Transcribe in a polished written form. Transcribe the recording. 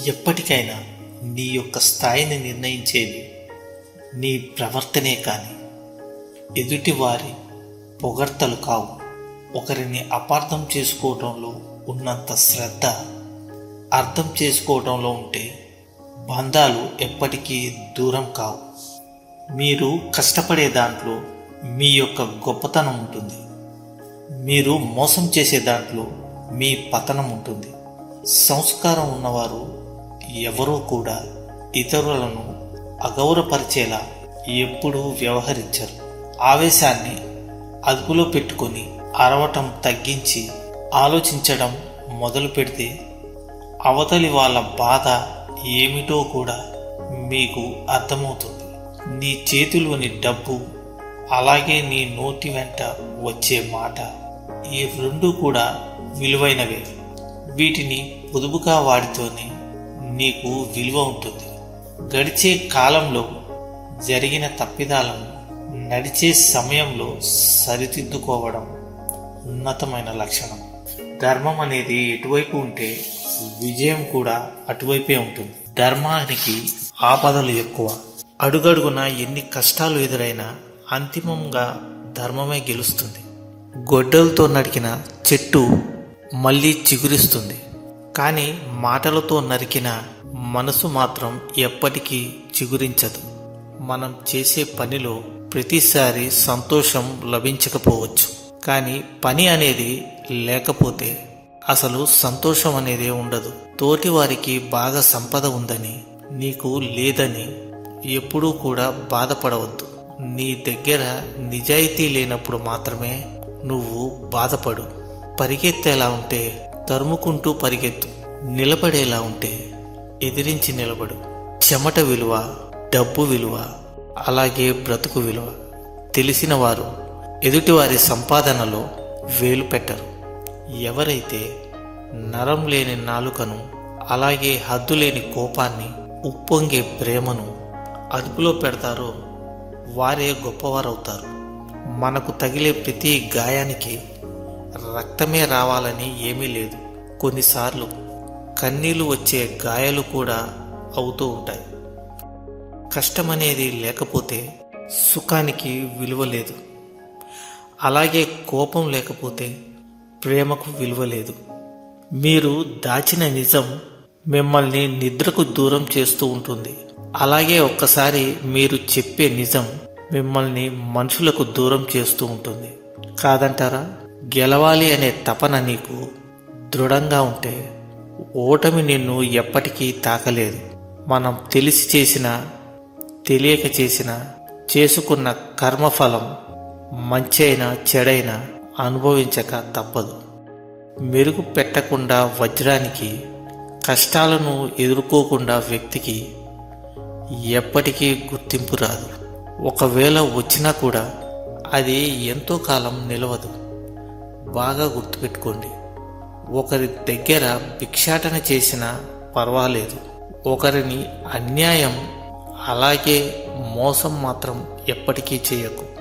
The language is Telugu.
ఎప్పటికైనా నీ యొక్క స్థాయిని నిర్ణయించేది నీ ప్రవర్తనే కానీ ఎదుటి వారి పొగడ్తలు కావు. ఒకరిని అపార్థం చేసుకోవడంలో ఉన్నంత శ్రద్ధ అర్థం చేసుకోవడంలో ఉంటే బంధాలు ఎప్పటికీ దూరం కావు. మీరు కష్టపడే దాంట్లో మీ యొక్క గొప్పతనం ఉంటుంది. మీరు మోసం చేసే దాంట్లో మీ పతనం ఉంటుంది. సంస్కారం ఉన్నవారు ఎవరూ కూడా ఇతరులను అగౌరవపరిచేలా ఎప్పుడూ వ్యవహరించరు. ఆవేశాన్ని అదుపులో పెట్టుకొని అరవటం తగ్గించి ఆలోచించడం మొదలు పెడితే అవతలి వాళ్ళ బాధ ఏమిటో కూడా మీకు అర్థమవుతుంది. నీ చేతిలోని డబ్బు అలాగే నీ నోటి వెంట వచ్చే మాట, ఈ రెండు కూడా విలువైనవే. వీటిని పొదుపుగా వాడితేనే నీకు విలువ ఉంటుంది. గడిచే కాలంలో జరిగిన తప్పిదాలను నడిచే సమయంలో సరిదిద్దుకోవడం ఉన్నతమైన లక్షణం. ధర్మం అనేది ఎటువైపు ఉంటే విజయం కూడా అటువైపే ఉంటుంది. ధర్మానికి ఆపదలు ఎక్కువ. అడుగడుగున ఎన్ని కష్టాలు ఎదురైనా అంతిమంగా ధర్మమే గెలుస్తుంది. గొడ్డలతో నరికిన చెట్టు మళ్ళీ చిగురిస్తుంది, కానీ మాటలతో నరికిన మనసు మాత్రం ఎప్పటికీ చిగురించదు. మనం చేసే పనిలో ప్రతిసారి సంతోషం లభించకపోవచ్చు, కానీ పని అనేది లేకపోతే అసలు సంతోషం అనేది ఉండదు. తోటి వారికి బాగా సంపద ఉందని నీకు లేదని ఎప్పుడూ కూడా బాధపడవద్దు. నీ దగ్గర నిజాయితీ లేనప్పుడు మాత్రమే నువ్వు బాధపడు. పరిగెత్తేలా ఉంటే తరుముకుంటూ పరిగెత్తు. నిలబడేలా ఉంటే ఎదిరించి నిలబడు. చెమట విలువ, డబ్బు విలువ, అలాగే బ్రతుకు విలువ తెలిసిన వారు ఎదుటివారి సంపాదనలో వేలు పెట్టరు. ఎవరైతే నరం లేని నాలుకను, అలాగే హద్దు లేని కోపాన్ని, ఉప్పొంగే ప్రేమను అదుపులో పెడతారో వారే గొప్పవారవుతారు. మనకు తగిలే ప్రతి గాయానికి రక్తమే రావాలని ఏమీ లేదు. కొన్నిసార్లు కన్నీళ్లు వచ్చే గాయాలు కూడా అవుతూ ఉంటాయి. కష్టమనేది లేకపోతే సుఖానికి విలువ లేదు. అలాగే కోపం లేకపోతే ప్రేమకు విలువ లేదు. మీరు దాచిన నిజం మిమ్మల్ని నిద్రకు దూరం చేస్తూ ఉంటుంది. అలాగే ఒక్కసారి మీరు చెప్పే నిజం మిమ్మల్ని మనుషులకు దూరం చేస్తూ ఉంటుంది. కాదంటారా? గెలవాలి అనే తపన నీకు దృఢంగా ఉంటే ఓటమి నిన్ను ఎప్పటికీ తాకలేదు. మనం తెలిసి చేసినా తెలియక చేసినా చేసుకున్న కర్మఫలం మంచైనా చెడైనా అనుభవించక తప్పదు. మెరుగు పెట్టకుండా వజ్రానికి, కష్టాలను ఎదుర్కోకుండా వ్యక్తికి ఎప్పటికీ గుర్తింపు రాదు. ఒకవేళ వచ్చినా కూడా అది ఎంతో కాలం నిలవదు. బాగా గుర్తుపెట్టుకోండి. ఒకరి దగ్గర భిక్షాటన చేసినా పర్వాలేదు, ఒకరిని అన్యాయం అలాగే మోసం మాత్రం ఎప్పటికీ చేయకు.